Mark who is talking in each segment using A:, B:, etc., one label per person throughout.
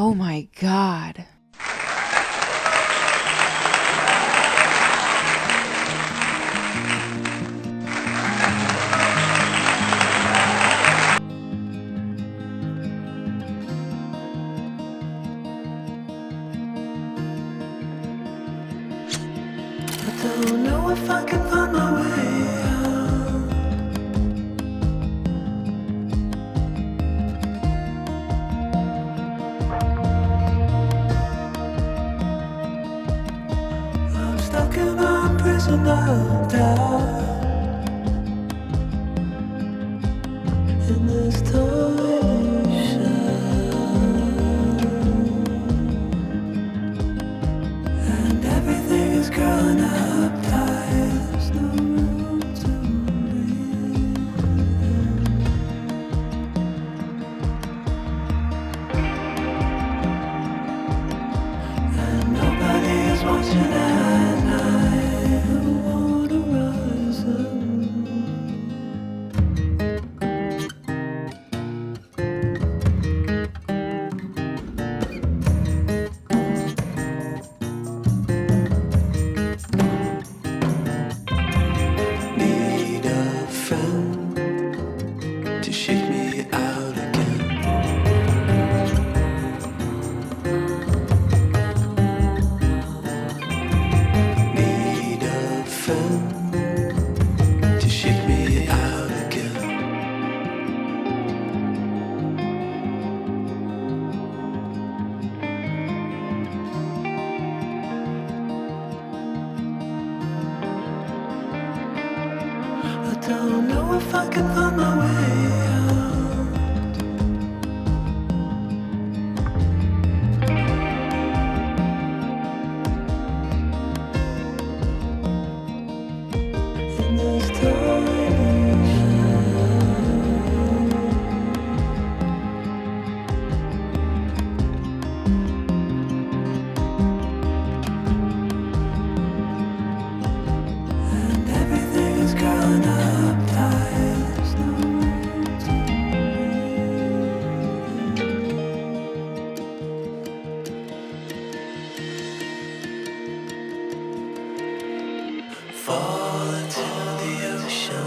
A: Oh my God.
B: Don't know if I can find my way out. I'm stuck in a prison of doubt. In this torsion, and everything is growing up tight. There's no room to breathe. And nobody is watching at night. The water rising. Need a friend to shake me out again. Need a friend to shake me out again. I don't know if I can find my way out. In this tiny and everything is growing up tight. There's no room to breathe. Fall into the ocean.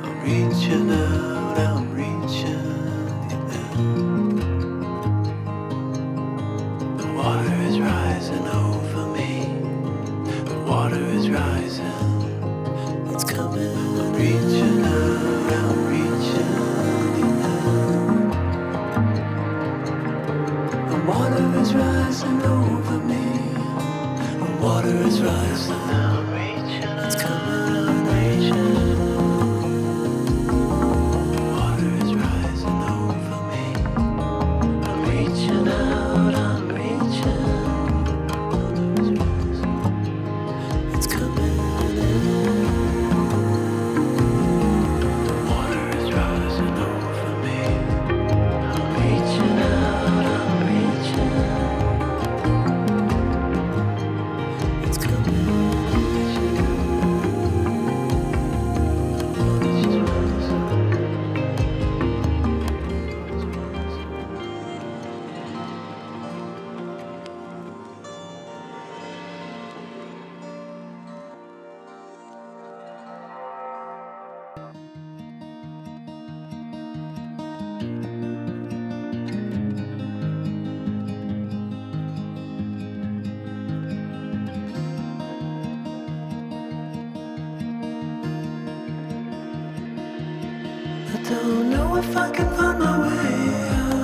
B: I'm reaching out, I'm reaching. The water is rising over me. The water is rising. It's coming. I'm reaching out, I'm reaching. The water is rising over me. The water is rising. I'm reaching. It's coming. I'm reaching. The water is rising over me. I'm reaching out. I'm reaching. It's coming in. The water is rising over me. I'm reaching out. I'm reaching. It's coming. I don't know if I can find my way out.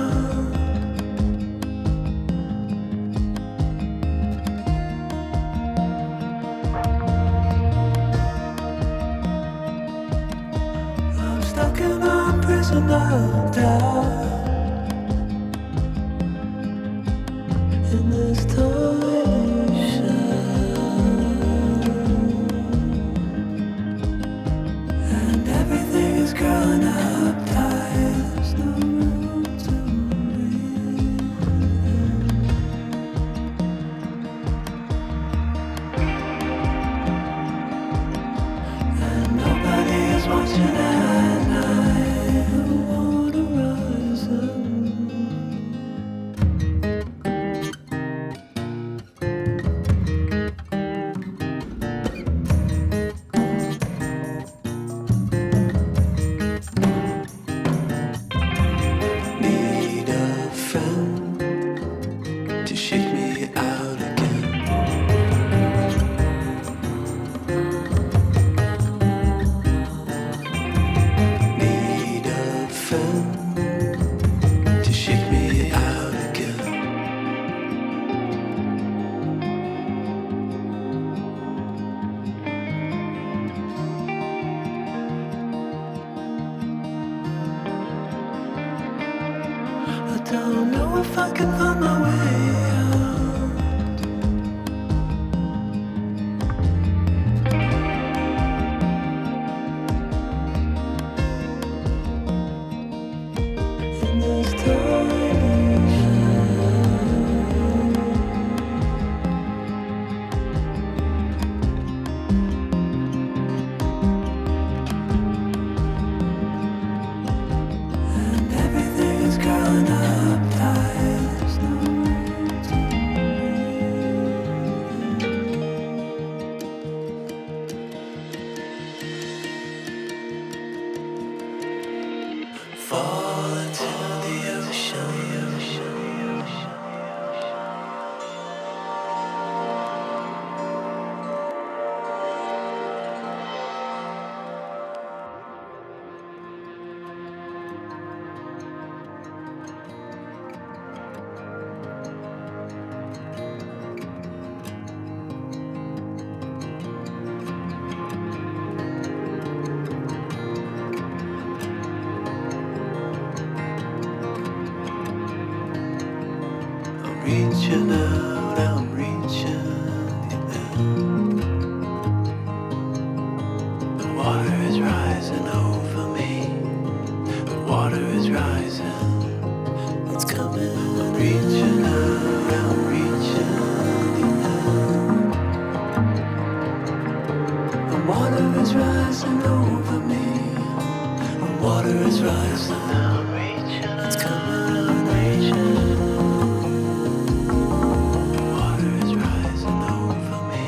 B: I'm stuck in a prison of doubt. in this direction, and everything is growing up tight. There's no room to breathe, and nobody is watching at night. The water rising. Need a friend to shake me out again. Need a friend to shake me out again. I don't know if I can find my way out in this direction, and everything is growing up tight. There's no room to breathe. Fall into the ocean. I'm reaching out, I'm reaching in. The water is rising over me. The water is rising. It's coming. I'm reaching out, I'm reaching in. The water is rising over me. The water is rising. I'm reaching. It's coming. I'm reaching. Water is rising over me.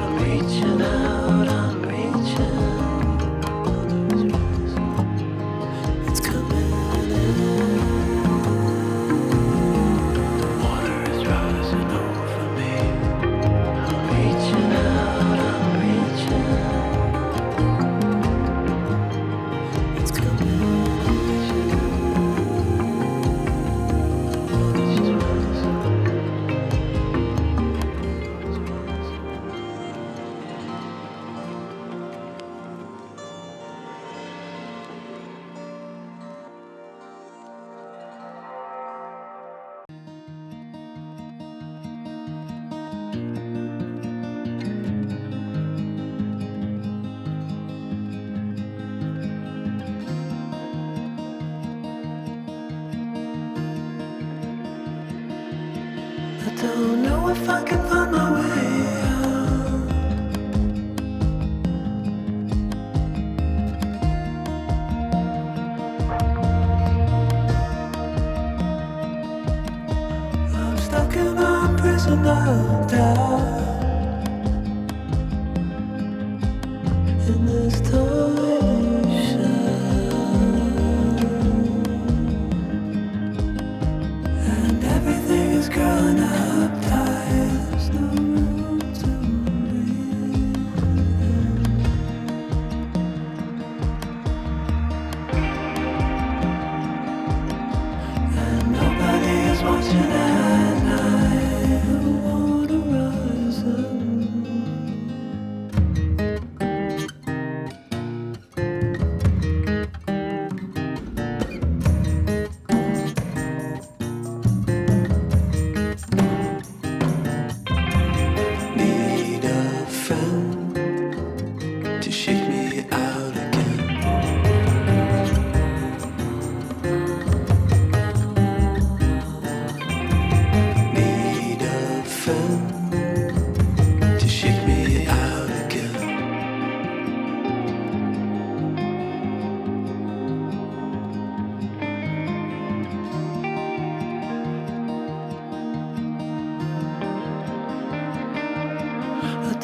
B: I'm reaching out, I'm reaching. Water is rising. It's coming in. Water is rising over me. I'm reaching out, I'm reaching. It's coming in. Water is rising. I don't know if I can find my way out. I'm stuck in a prison of doubt in this direction, and everything is growing up tight. There's no room to breathe, and nobody is watching at night. The water rising.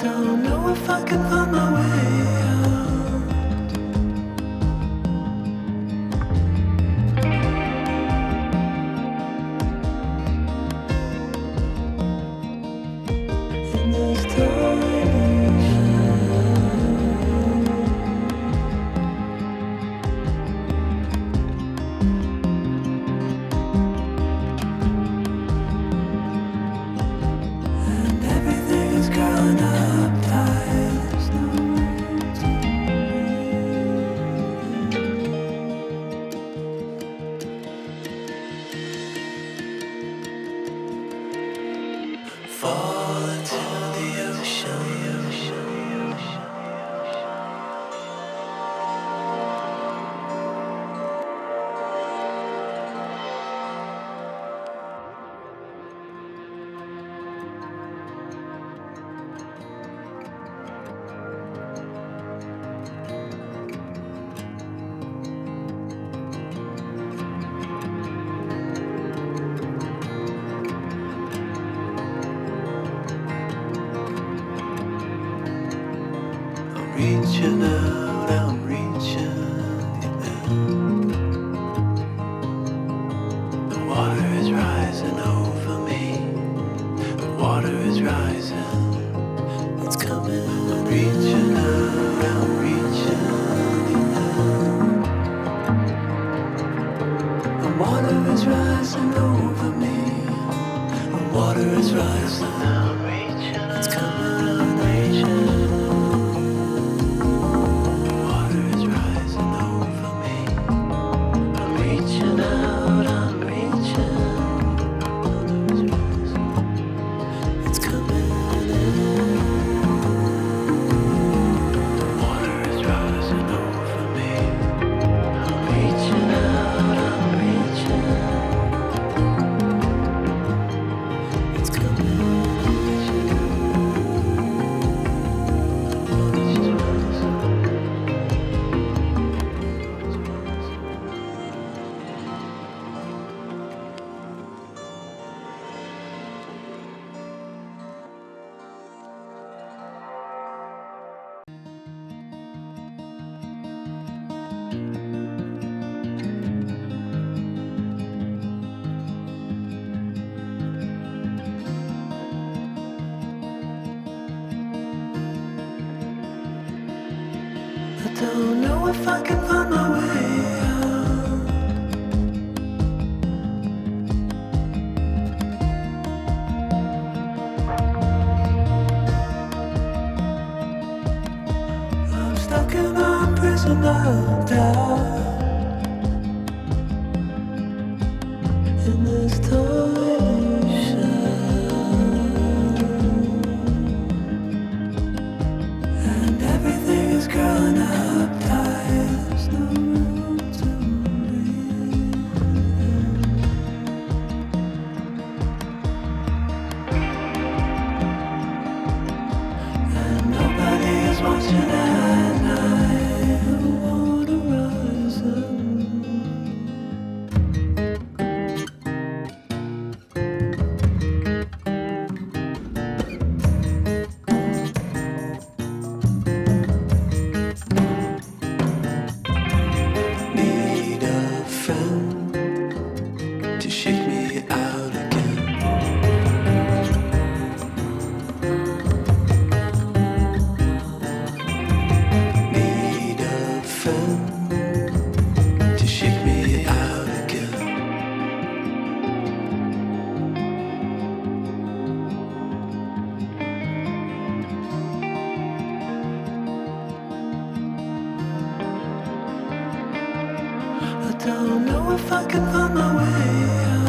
B: don't know if I can find my way out. In this direction, and everything is growing up tight. There's no room to fall into the ocean. I'm reaching out, I'm reaching out. The water is rising over me. The water is rising. It's coming. I'm reaching out, I'm reaching out. The water is rising over me. The water is rising. I'm reaching. It's coming. I'm reaching. Water is rising over me. I'm reaching out. I'm reaching. Water is rising. It's coming in. Water is rising over me. I'm reaching out. I'm reaching. It's coming. Water is rising. I don't know if I can find my way out. I'm stuck in a prison of doubt. In this torsion, and everything is growing up tight. There's no room to breathe. And nobody is watching at night. The water rising. Need a friend to shake me out again. Need a friend to shake me out again. I don't know if I can find my way out.